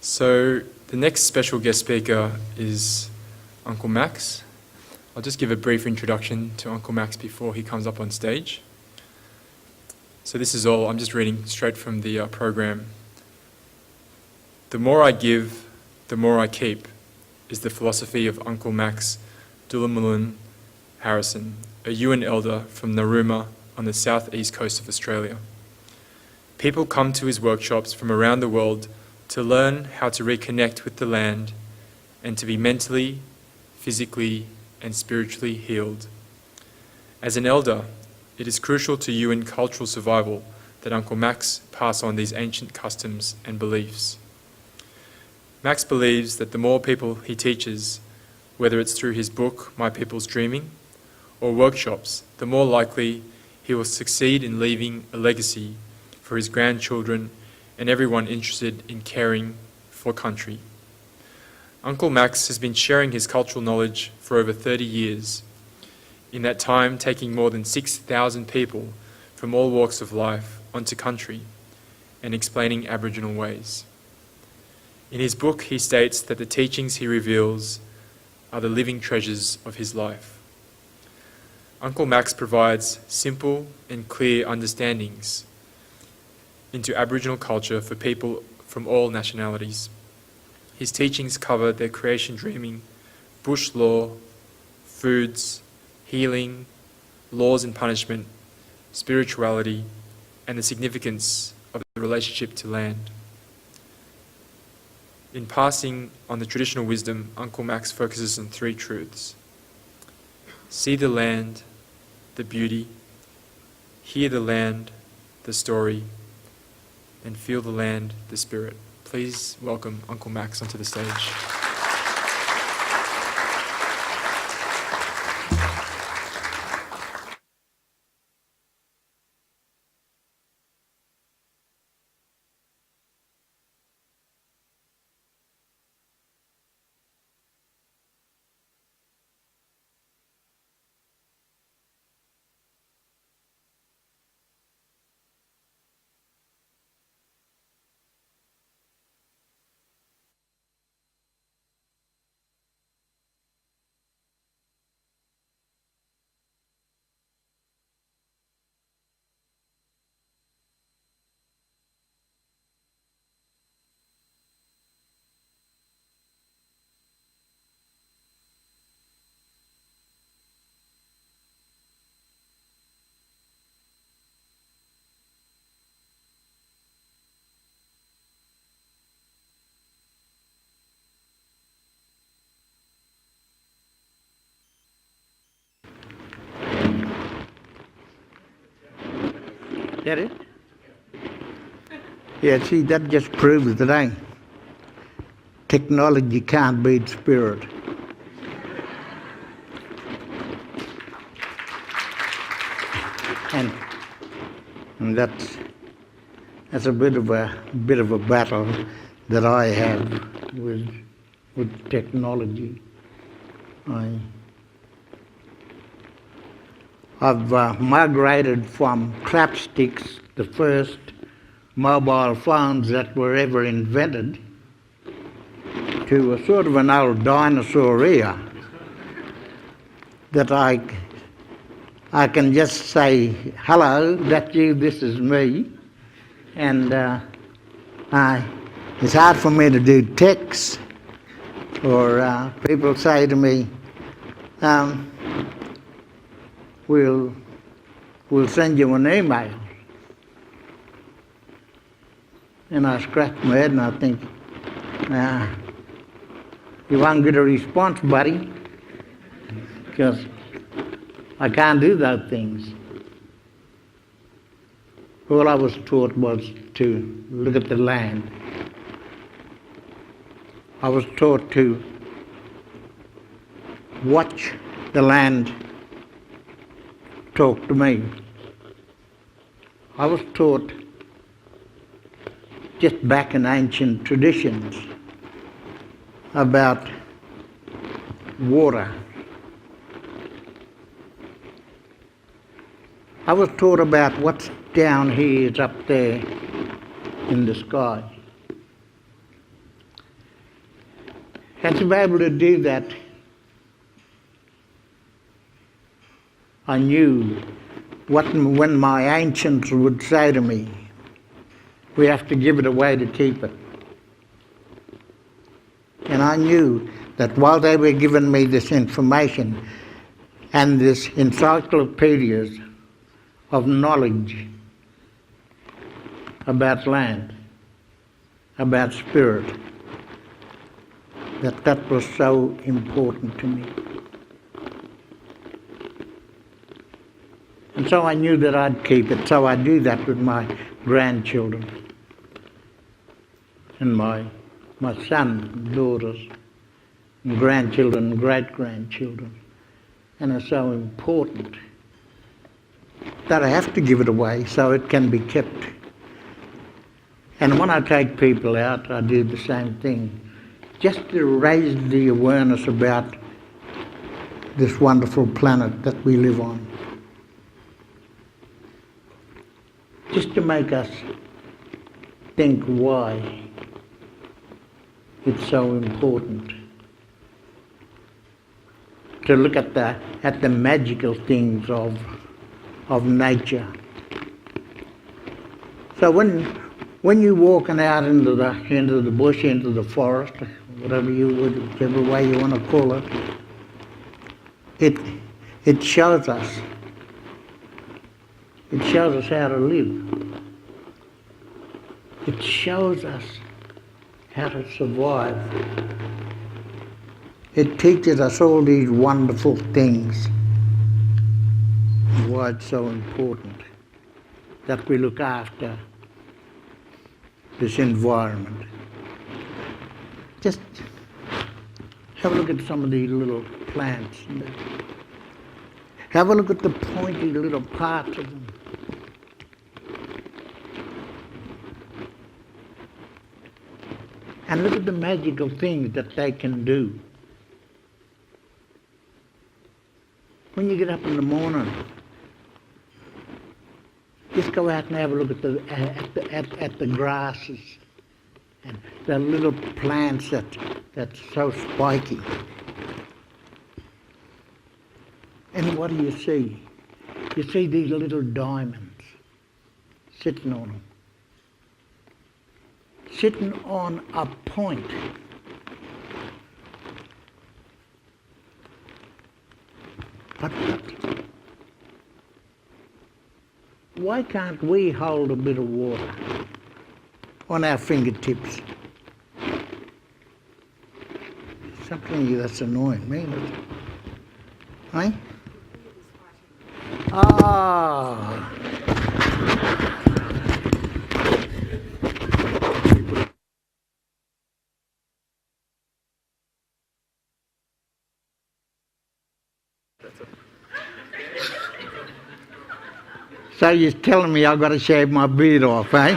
So the next special guest speaker is Uncle Max. I'll just give a brief introduction to Uncle Max before he comes up on stage. So this is all, I'm just reading straight from the program. The more I give, the more I keep, is the philosophy of Uncle Max Dullamullin Harrison, a Yuin elder from Narooma on the southeast coast of Australia. People come to his workshops from around the world to learn how to reconnect with the land and to be mentally, physically, and spiritually healed. As an elder, it is crucial to Yuin cultural survival that Uncle Max pass on these ancient customs and beliefs. Max believes that the more people he teaches, whether it's through his book, My People's Dreaming, or workshops, the more likely he will succeed in leaving a legacy for his grandchildren and everyone interested in caring for country. Uncle Max has been sharing his cultural knowledge for over 30 years, in that time taking more than 6,000 people from all walks of life onto country and explaining Aboriginal ways. In his book, he states that the teachings he reveals are the living treasures of his life. Uncle Max provides simple and clear understandings into Aboriginal culture for people from all nationalities. His teachings cover their creation dreaming, bush law, foods, healing, laws and punishment, spirituality, and the significance of the relationship to land. In passing on the traditional wisdom, Uncle Max focuses on three truths. See the land, the beauty, hear the land, the story, and feel the land, the spirit. Please welcome Uncle Max onto the stage. That it? Yeah, see, that just proves that technology can't beat spirit. And that's a bit of a battle that I have with technology. I've migrated from clapsticks, the first mobile phones that were ever invented, to a sort of an old dinosaur era that I can just say, hello, that's you, this is me. And it's hard for me to do text, or people say to me, we'll send you an email. And I scratch my head and I think, you won't get a response, buddy, because I can't do those things. All I was taught was to look at the land. I was taught to watch the land talk to me. I was taught just back in ancient traditions about water. I was taught about what's down here is up there in the sky. And to be able to do that, I knew when my ancients would say to me, we have to give it away to keep it. And I knew that while they were giving me this information and this encyclopedias of knowledge about land, about spirit, that was so important to me. And so I knew that I'd keep it, so I do that with my grandchildren and my son, daughters, and grandchildren and great-grandchildren. And it's so important that I have to give it away so it can be kept. And when I take people out, I do the same thing, just to raise the awareness about this wonderful planet that we live on. Just to make us think why it's so important to look at the magical things of nature. So when you're walking out into the bush, into the forest, whichever way you want to call it, it shows us. It shows us how to live. It shows us how to survive. It teaches us all these wonderful things. Why it's so important that we look after this environment. Just have a look at some of these little plants. Have a look at the pointy little parts of them. And look at the magical things that they can do. When you get up in the morning, just go out and have a look at the grasses and the little plants that's so spiky. And what do you see? You see these little diamonds sitting on them. Sitting on a point. But why can't we hold a bit of water on our fingertips? Something that's annoying me, isn't it? Eh? Ah. So you're telling me I've got to shave my beard off, eh?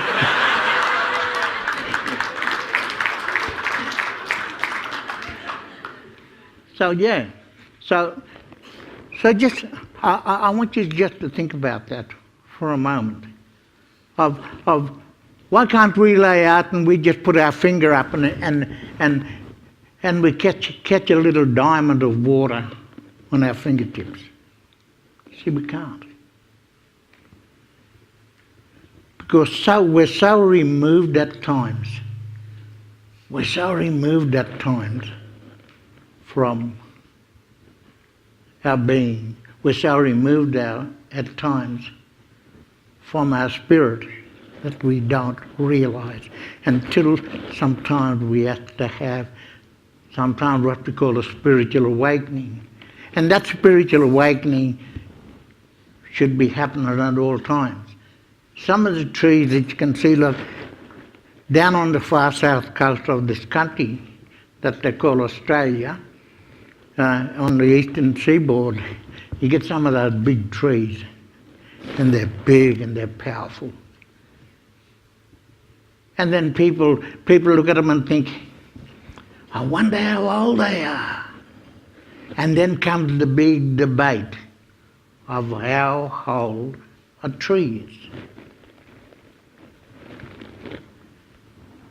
So yeah, so just I want you just to think about that for a moment. Of why can't we lay out and we just put our finger up and we catch a little diamond of water on our fingertips? See, we can't. Because we're so removed at times. We're so removed at times from our being. We're so removed at times from our spirit that we don't realise until sometimes we have to have sometimes what we call a spiritual awakening. And that spiritual awakening should be happening at all times. Some of the trees that you can see, look, down on the far south coast of this country that they call Australia, on the eastern seaboard, you get some of those big trees, and they're big and they're powerful. And then people look at them and think, I wonder how old they are. And then comes the big debate of how old are trees.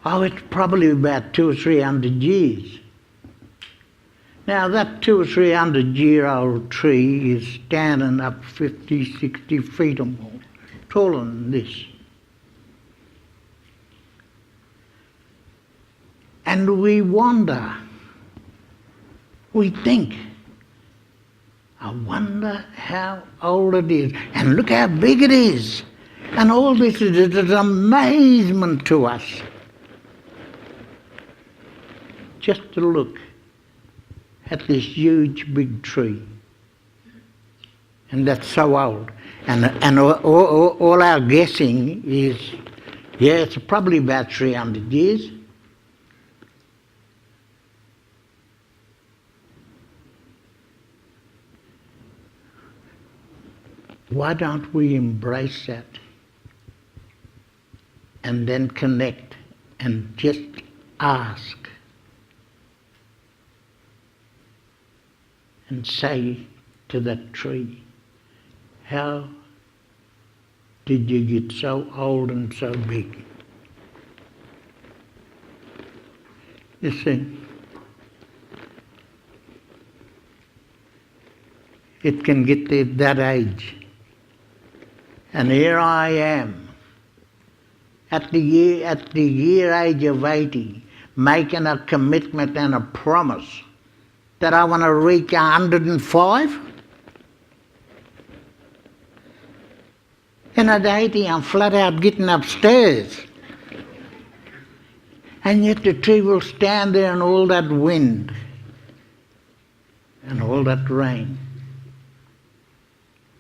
Oh, it's probably about 200 or 300 years. Now that 200 or 300-year-old tree is standing up 50, 60 feet or more, taller than this. And we wonder, we think, I wonder how old it is. And look how big it is. And all this is amazement to us. Just to look at this huge big tree. And that's so old. And all our guessing is, yeah, it's probably about 300 years. Why don't we embrace that and then connect and just ask and say to that tree, how did you get so old and so big? You see, it can get to that age. And here I am, at the year age of 80, making a commitment and a promise that I want to reach 105. And at 80, I'm flat out getting upstairs. And yet the tree will stand there in all that wind and all that rain.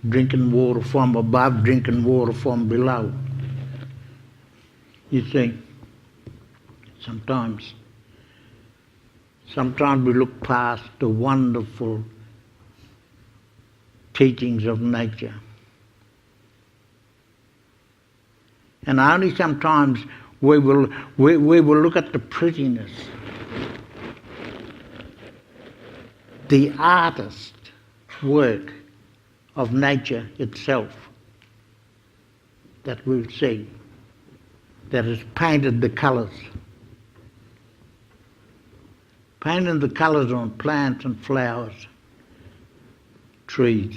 Drinking water from above, drinking water from below. You see, sometimes we look past the wonderful teachings of nature. And only sometimes we will look at the prettiness, the artist's work of nature itself, that we'll see, that has painted the colours. Painted the colours on plants and flowers, trees.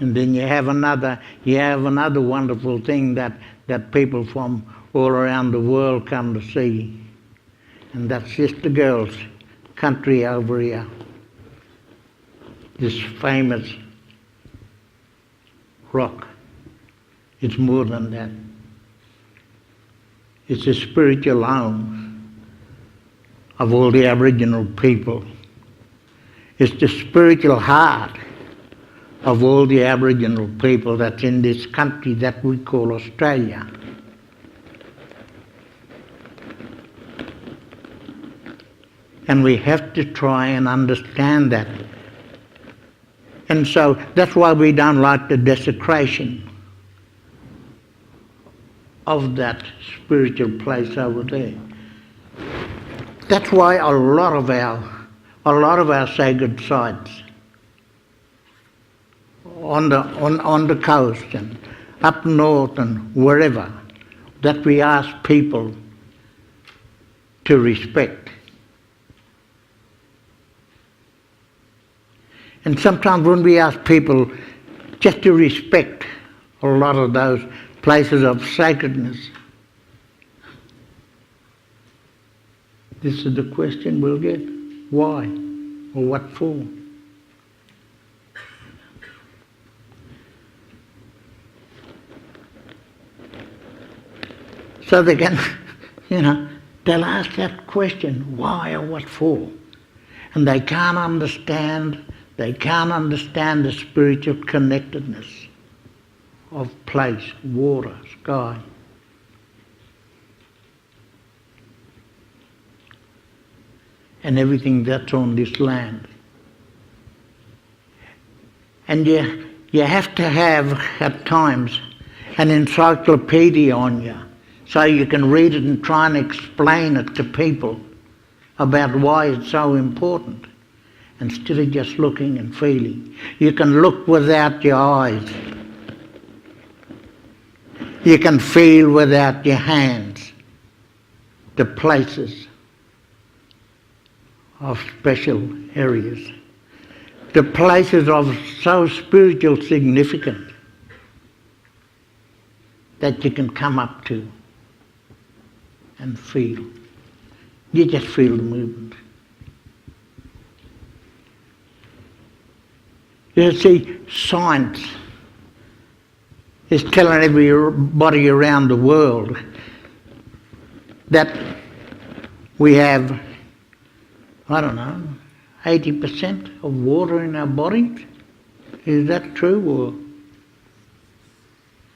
And then you have another wonderful thing that people from all around the world come to see. And that's just the girls' country over here. This famous rock. It's more than that. It's a spiritual home of all the Aboriginal people. It's the spiritual heart of all the Aboriginal people that's in this country that we call Australia. And we have to try and understand that. And so that's why we don't like the desecration of that spiritual place over there. That's why a lot of our sacred sites on the coast and up north and wherever, that we ask people to respect. And sometimes when we ask people just to respect a lot of those places of sacredness, this is the question we'll get. Why? Or what for? So they can, they'll ask that question, why or what for? And they can't understand the spiritual connectedness of place, water, sky. And everything that's on this land. And you have to have, at times, an encyclopedia on you, so you can read it and try and explain it to people about why it's so important, instead of just looking and feeling. You can look without your eyes. You can feel without your hands the places of special areas. The places of so spiritual significance that you can come up to and feel. You just feel the movement. You see, science is telling everybody around the world that we have, I don't know, 80% of water in our bodies. Is that true, or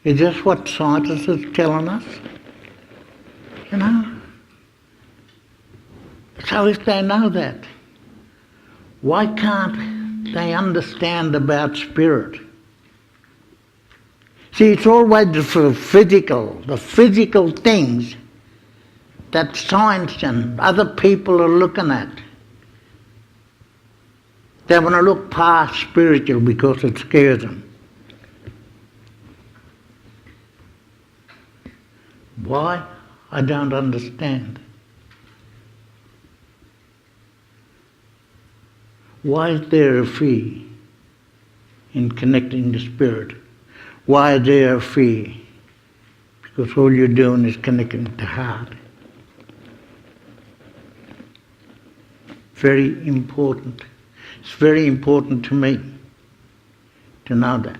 is this what scientists are telling us? You know? So if they know that, why can't they understand about spirit? See, it's always the physical things that science and other people are looking at. They want to look past spiritual because it scares them. Why? I don't understand. Why is there a fear in connecting the spirit? Why is there a fear? Because all you're doing is connecting the heart. Very important. It's very important to me to know that.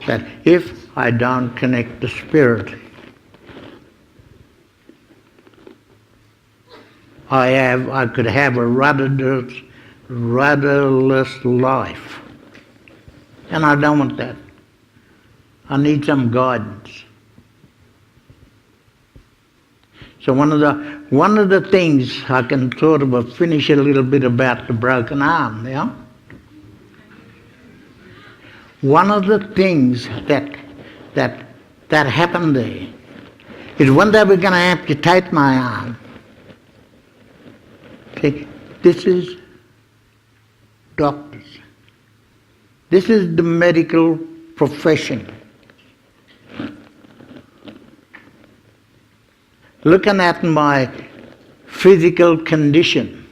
That if I don't connect the spirit, I could have a rudderless life. And I don't want that. I need some guidance. So one of the things I can sort of finish a little bit about the broken arm, yeah? One of the things that happened there is when they were going to amputate my arm. See, this is doctors. This is the medical profession. Looking at my physical condition,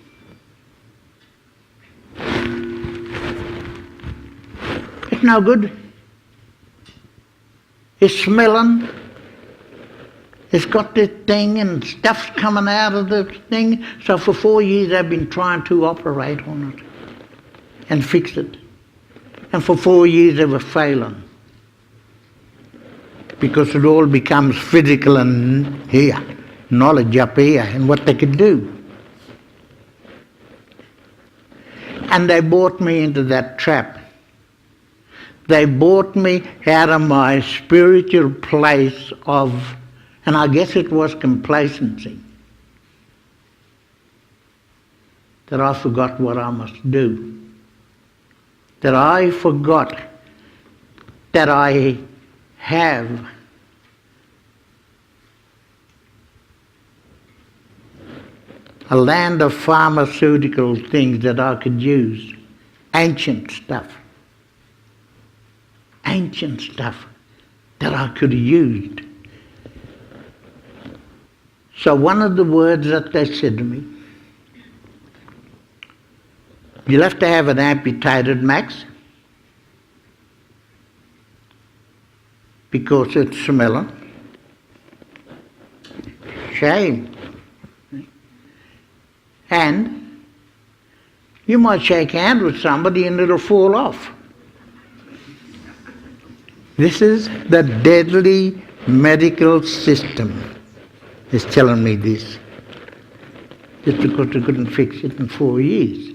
it's no good. It's smelling. It's got this thing and stuff's coming out of the thing. So for 4 years I've been trying to operate on it and fix it. And for 4 years they were failing. Because it all becomes physical and here, knowledge up here and what they could do. And they brought me into that trap. They brought me out of my spiritual place of, and I guess it was complacency, that I forgot what I must do. That I forgot that I have a land of pharmaceutical things that I could use. Ancient stuff that I could have used. So one of the words that they said to me, you'll have to have it amputated, Max, because it's smelling. Shame. And you might shake hands with somebody and it'll fall off. This is the deadly medical system is telling me this. Just because they couldn't fix it in 4 years.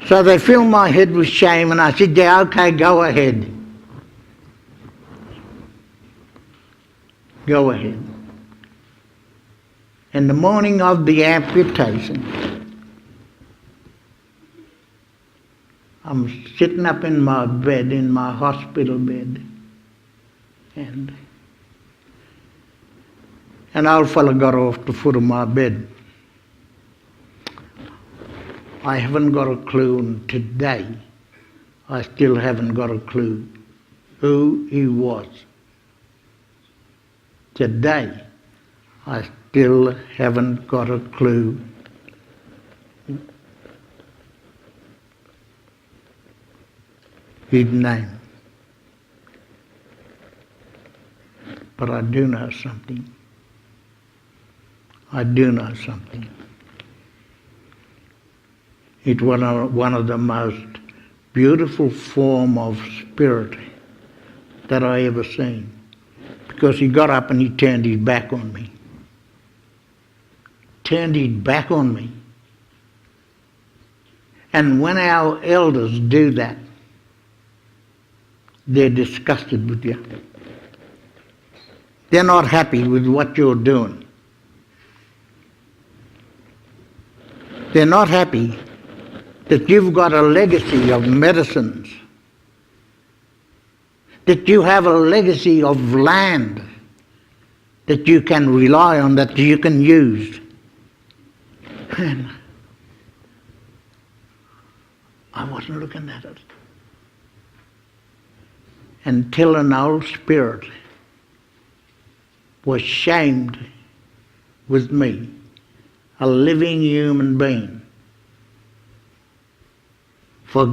So they filled my head with shame and I said, yeah, okay, go ahead. Go ahead. And the morning of the amputation, I'm sitting up in my bed, in my hospital bed, and an old fellow got off the foot of my bed. I haven't got a clue, and today I still haven't got a clue who he was. Today I still haven't got a clue his name. But I do know something. I do know something. It was one of the most beautiful form of spirit that I ever seen. Because he got up and he turned his back on me. Turned his back on me. And when our elders do that, they're disgusted with you. They're not happy with what you're doing. They're not happy that you've got a legacy of medicines, that you have a legacy of land that you can rely on, that you can use. And I wasn't looking at it until an old spirit was shamed with me, a living human being, for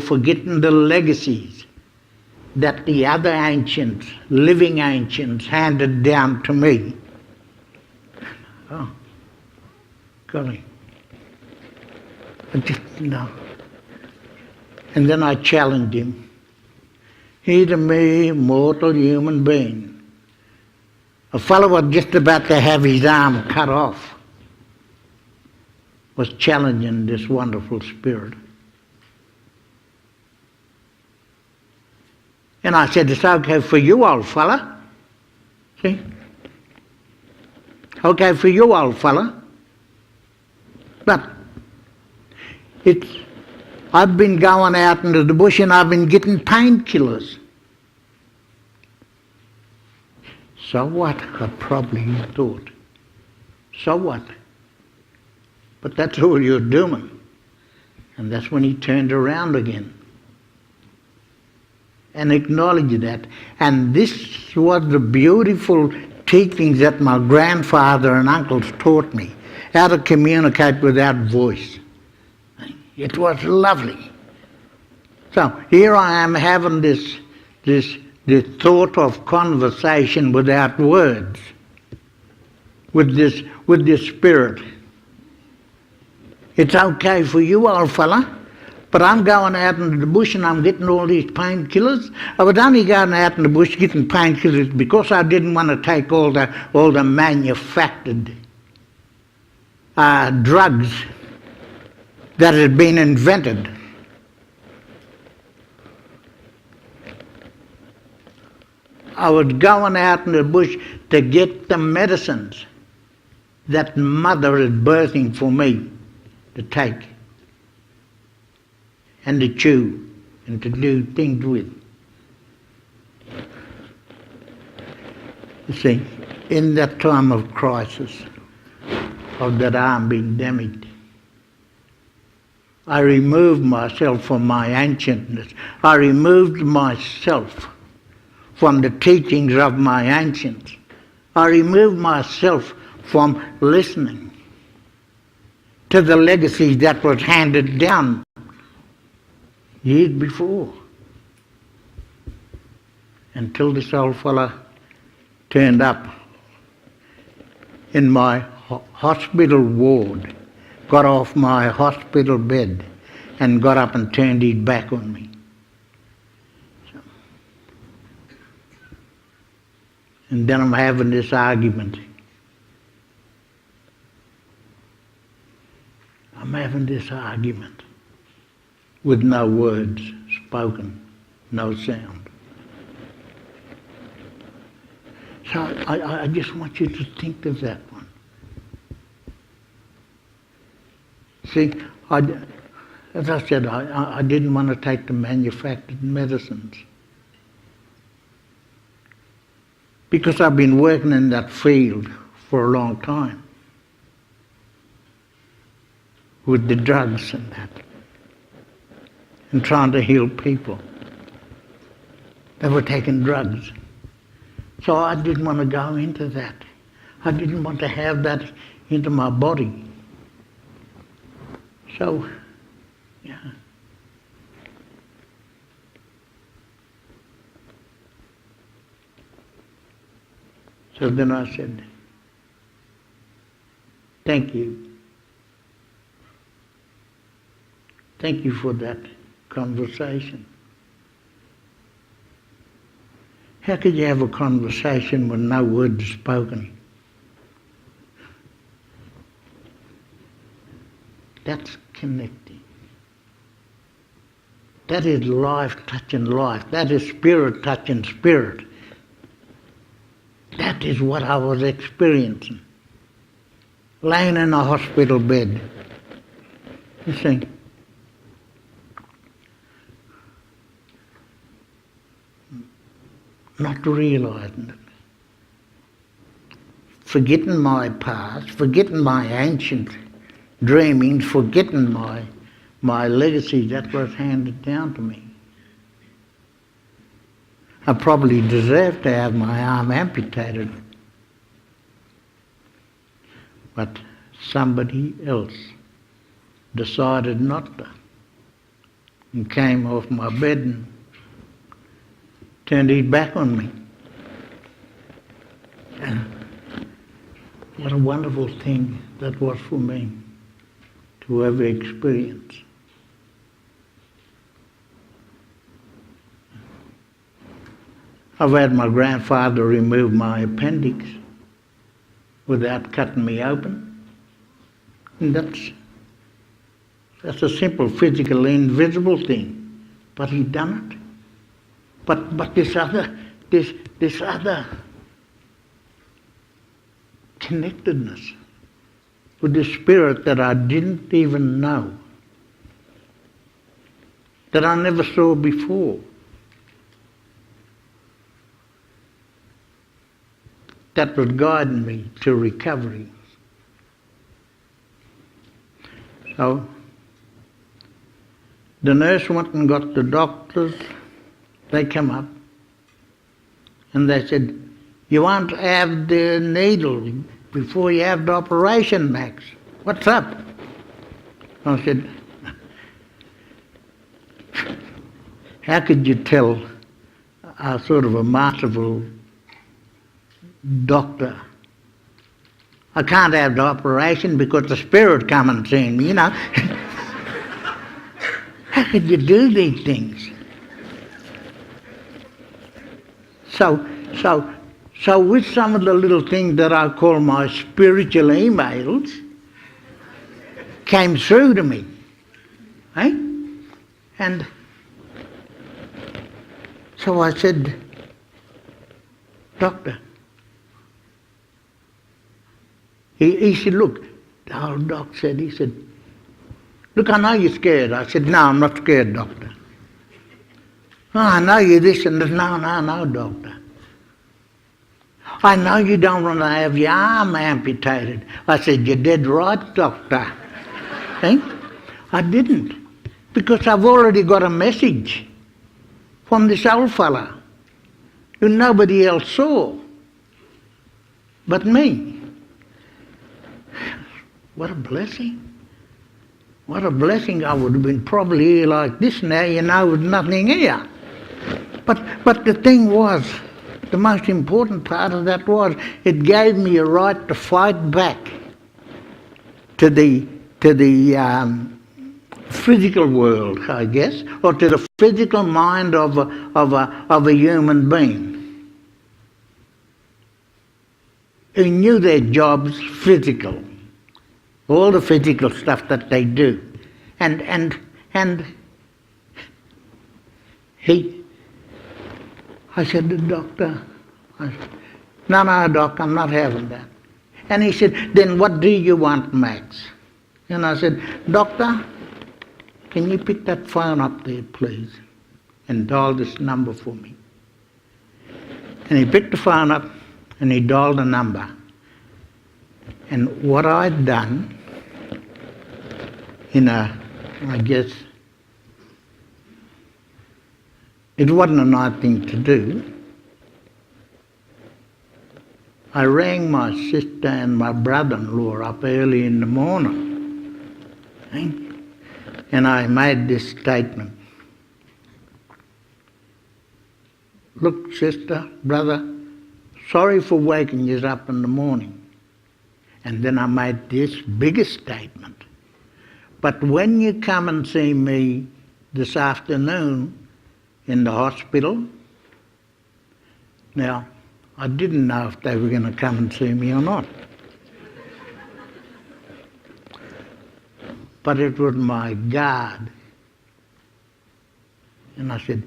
forgetting the legacies that the other ancients, living ancients, handed down to me. Oh, golly. I just, no. And then I challenged him. He's a mere mortal human being. A fellow was just about to have his arm cut off, was challenging this wonderful spirit. And I said, it's okay for you, old fella. See? Okay for you, old fella. But I've been going out into the bush and I've been getting painkillers. So what? I probably thought. So what? But that's all you're doing. And that's when he turned around again and acknowledged that. And this was the beautiful teachings that my grandfather and uncles taught me, how to communicate without voice. It was lovely. So here I am having this thought of conversation without words with this spirit. It's okay for you, old fella, but I'm going out into the bush and I'm getting all these painkillers. I was only going out in the bush getting painkillers because I didn't want to take all the manufactured drugs that had been invented. I was going out in the bush to get the medicines that mother is birthing for me to take and to chew and to do things with. You see, in that time of crisis, of that arm being damaged, I removed myself from my ancientness. I removed myself from the teachings of my ancients. I removed myself from listening to the legacy that was handed down years before, until this old fella turned up in my hospital ward, got off my hospital bed and got up and turned his back on me. And then I'm having this argument. I'm having this argument with no words spoken, no sound. So I just want you to think of that one. See, as I said, I didn't want to take the manufactured medicines, because I've been working in that field for a long time with the drugs and that, and trying to heal people that were taking drugs. So I didn't want to go into that. I didn't want to have that into my body. So, yeah. So then I said, thank you. Thank you for that conversation. How could you have a conversation when no word is spoken? That's connecting. That is life touching life. That is spirit touching spirit. That is what I was experiencing. Laying in a hospital bed. You see. Not realising it. Forgetting my past, forgetting my ancient dreamings, forgetting my legacy that was handed down to me. I probably deserved to have my arm amputated. But somebody else decided not to. And came off my bed and turned his back on me. And what a wonderful thing that was for me to have experienced. I've had my grandfather remove my appendix without cutting me open. And that's a simple physical, invisible thing. But he done it. But this other connectedness with the spirit that I didn't even know, that I never saw before, that was guiding me to recovery. So the nurse went and got the doctors. They come up and they said, you won't have the needle before you have the operation, Max. What's up? I said, how could you tell a sort of a masterful doctor, I can't have the operation because the spirit come and see me, you know. How could you do these things? So with some of the little things that I call my spiritual emails came through to me. Eh? And so I said, Doctor, he said, look, the old doc said, he said, look, I know you're scared. I said, no, I'm not scared, doctor. Oh, I know you're this and this. No, doctor. I know you don't want to have your arm amputated. I said, you're dead right, doctor. Eh? I didn't, because I've already got a message from this old fella who nobody else saw but me. What a blessing. What a blessing. I would have been probably here like this now, you know, with nothing here. But the thing was, the most important part of that was, it gave me a right to fight back to the physical world, I guess, or to the physical mind of a human being who knew their job's physical, all the physical stuff that they do, and I said to the doctor, no, doc, I'm not having that. And he said, then what do you want, Max? And I said, doctor, can you pick that phone up there, please, and dial this number for me? And he picked the phone up and he dialed the number. And what I'd done, I guess, it wasn't a nice thing to do. I rang my sister and my brother-in-law up early in the morning, eh? And I made this statement. Look, sister, brother, sorry for waking you up in the morning. And then I made this biggest statement. But when you come and see me this afternoon in the hospital, now, I didn't know if they were going to come and see me or not. But it was my guard. And I said,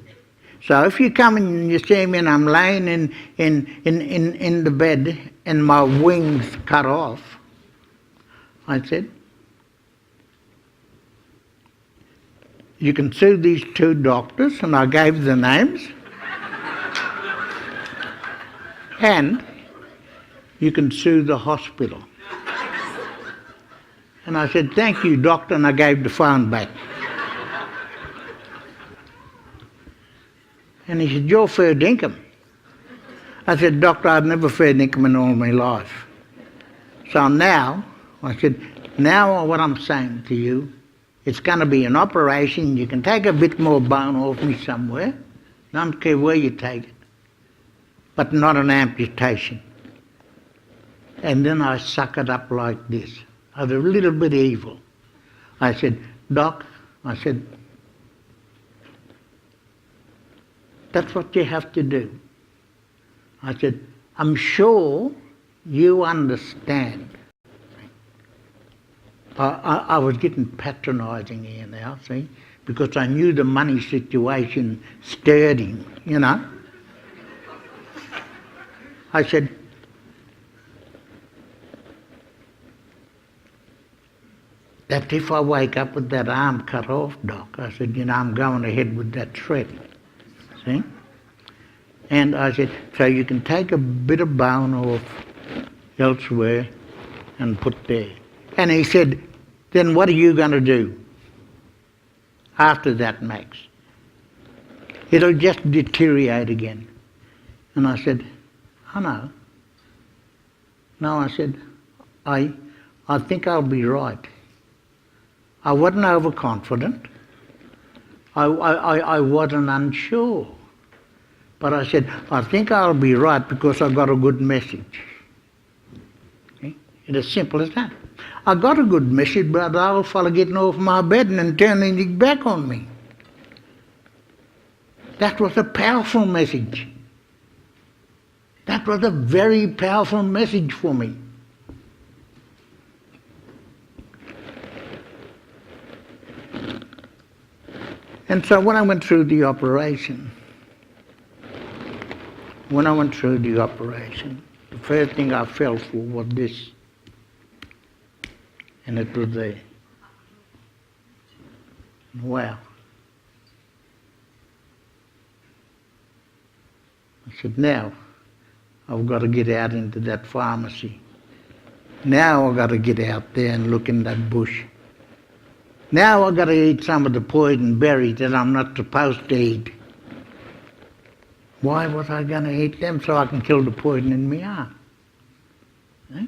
so if you come and you see me and I'm laying in the bed and my wings cut off, I said, you can sue these two doctors, and I gave the names, and you can sue the hospital. And I said, thank you, doctor, and I gave the phone back. And he said, you're fair dinkum. I said, doctor, I've never fair dinkum in all my life. So now, I said, now what I'm saying to you, it's going to be an operation. You can take a bit more bone off me somewhere. Don't care where you take it. But not an amputation. And then I suck it up like this. I was a little bit evil. I said, Doc, I said, that's what you have to do. I said, I'm sure you understand. I was getting patronising here now, see, because I knew the money situation stirred him, you know. I said, that if I wake up with that arm cut off, Doc, I said, you know, I'm going ahead with that threat, see. And I said, so you can take a bit of bone off elsewhere and put there. And he said, then what are you going to do after that, Max? It'll just deteriorate again. And I said, I know. No, I said, I think I'll be right. I wasn't overconfident. I wasn't unsure. But I said, I think I'll be right because I've got a good message. Okay? It's as simple as that. I got a good message, but the old fella getting off my bed and then turning his back on me. That was a powerful message. That was a very powerful message for me. And so when I went through the operation, the first thing I felt for was this. And it was there. Wow. I said, now I've got to get out into that pharmacy. Now I've got to get out there and look in that bush. Now I've got to eat some of the poison berries that I'm not supposed to eat. Why was I going to eat them? So I can kill the poison in my arm. Eh?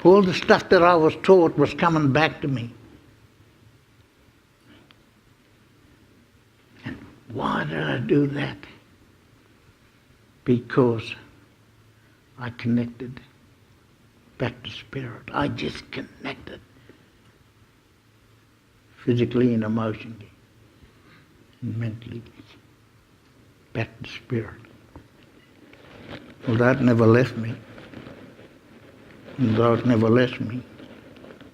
All the stuff that I was taught was coming back to me. And why did I do that? Because I connected back to spirit. I just connected. Physically and emotionally and mentally. Back to spirit. Well, that never left me. And God never left me.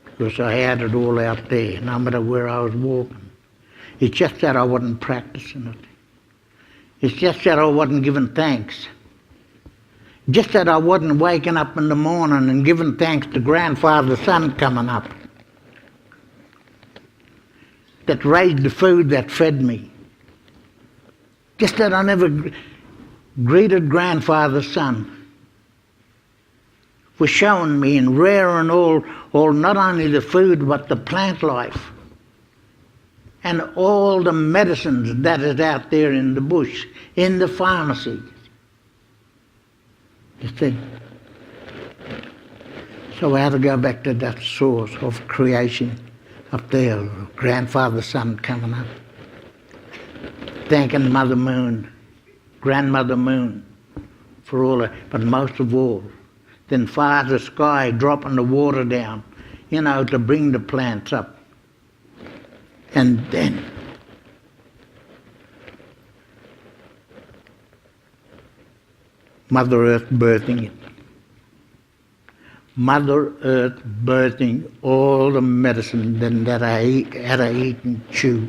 Because I had it all out there, no matter where I was walking. It's just that I wasn't practicing it. It's just that I wasn't giving thanks. Just that I wasn't waking up in the morning and giving thanks to grandfather's son coming up. That raised the food that fed me. Just that I never greeted grandfather's son for showing me and rearing all not only the food but the plant life and all the medicines that is out there in the bush, in the pharmacy. You see? So I had to go back to that source of creation up there, grandfather, son coming up, thanking Mother Moon, Grandmother Moon for all that, but most of all, then Father Sky dropping the water down, to bring the plants up. And then Mother Earth birthing it. Mother Earth birthing all the medicine that I had to eat and chew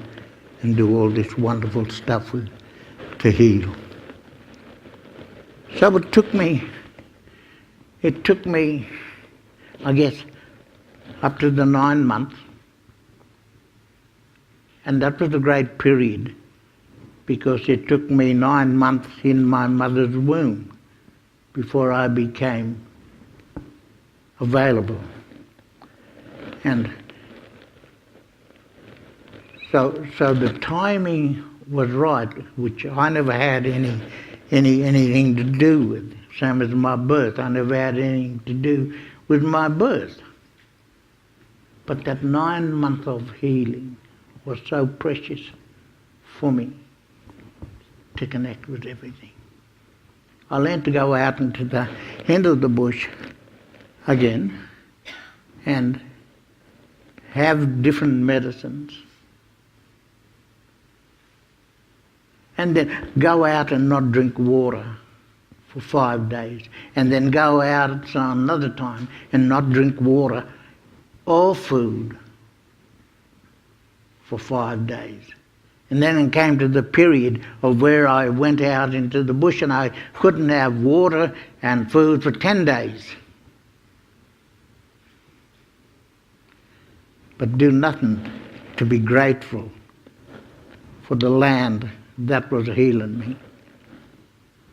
and do all this wonderful stuff with to heal. So it took me, I guess, up to the 9 months. And that was a great period because it took me 9 months in my mother's womb before I became available. And so the timing was right, which I never had anything to do with. Same as my birth. I never had anything to do with my birth. But that 9 months of healing was so precious for me to connect with everything. I learned to go out into the end of the bush again and have different medicines. And then go out and not drink water for 5 days. And then go out another time and not drink water or food for 5 days. And then it came to the period of where I went out into the bush and I couldn't have water and food for 10 days. But do nothing to be grateful for the land that was healing me.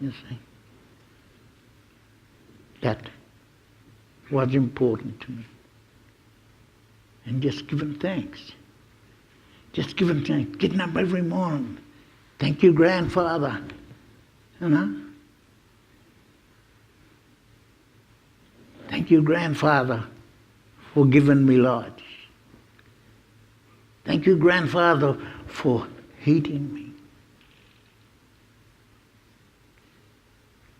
You see? That was important to me. And just giving thanks. Just giving thanks. Getting up every morning. Thank you, grandfather. Thank you, grandfather, for giving me light. Thank you, grandfather, for heating me.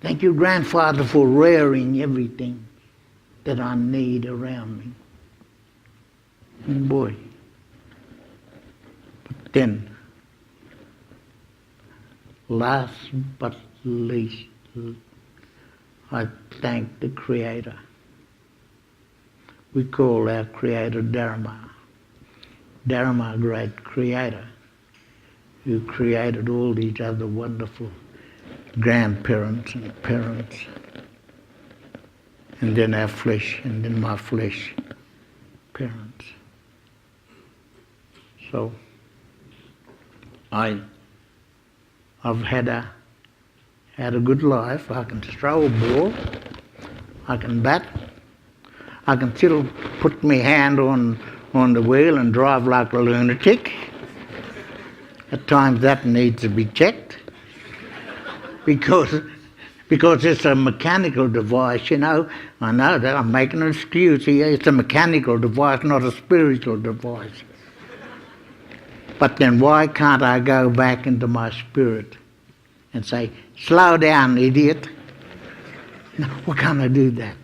Thank you, grandfather, for rearing everything that I need around me. And boy, but then, last but least, I thank the Creator. We call our Creator Dharma. Dharma, great Creator, who created all these other wonderful grandparents and parents, and then our flesh, and then my flesh parents. So I've had a good life. I can throw a ball, I can bat, I can still put my hand on the wheel and drive like a lunatic. At times that needs to be checked because it's a mechanical device, I know that I'm making an excuse here. It's a mechanical device, not a spiritual device. But then why can't I go back into my spirit and say, slow down, idiot? No, why can't I do that?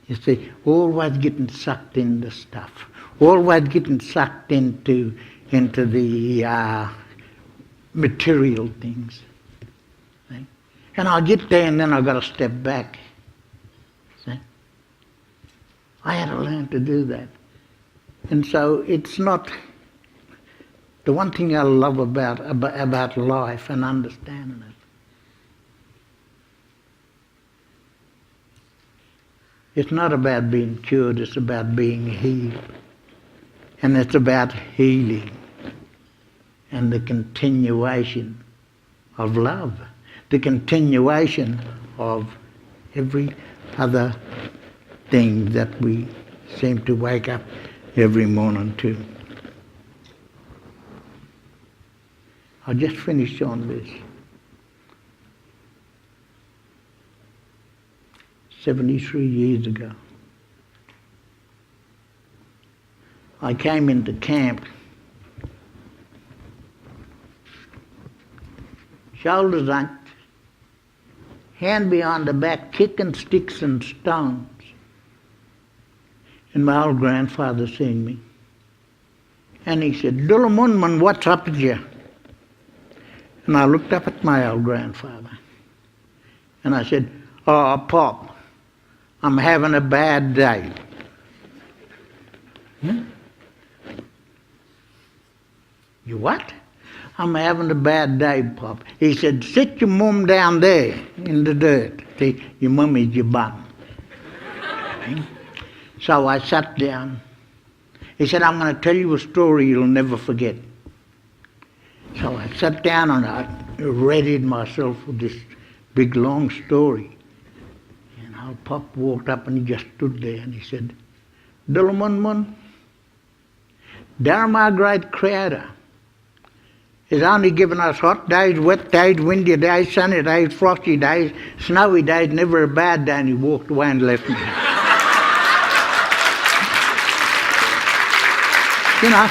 You see, always getting sucked into stuff. Always getting sucked into the material things. See? And I get there and then I've got to step back. See? I had to learn to do that. And so it's not... The one thing I love about life and understanding it, it's not about being cured, it's about being healed. And it's about healing and the continuation of love, the continuation of every other thing that we seem to wake up every morning to. I'll just finish on this. 73 years ago. I came into camp, shoulders up, hand behind the back, kicking sticks and stones. And my old grandfather seen me. And he said, "Dullamunman, what's up with you?" And I looked up at my old grandfather. And I said, "Oh, Pop, I'm having a bad day." "You what?" "I'm having a bad day, Pop." He said, "Sit your mum down there in the dirt. See, your mum is your bum." So I sat down. He said, "I'm going to tell you a story you'll never forget." So I sat down and I readied myself for this big long story. And old Pop walked up and he just stood there and he said, "Dullamunmun, Dharma, great creator, has only given us hot days, wet days, windy days, sunny days, frosty days, snowy days, never a bad day," and he walked away and left me. You know.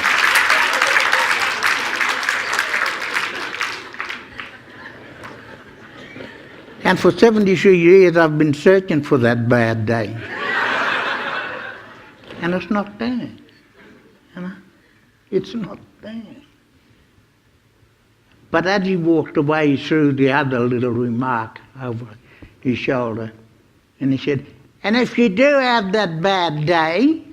And for 73 years I've been searching for that bad day. And it's not there. You know? It's not there. But as he walked away, he threw the other little remark over his shoulder. And he said, "And if you do have that bad day,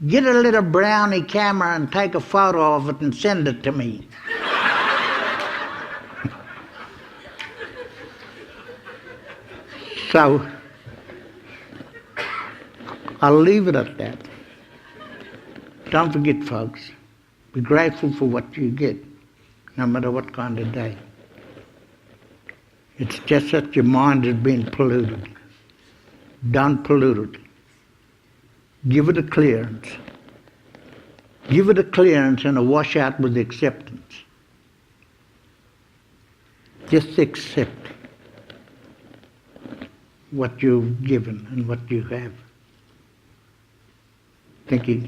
get a little brownie camera and take a photo of it and send it to me." So, I'll leave it at that. Don't forget, folks, be grateful for what you get, no matter what kind of day. It's just that your mind has been polluted. Don't pollute it. Give it a clearance. Give it a clearance and a washout with acceptance. Just accept what you've given and what you have. Thank you.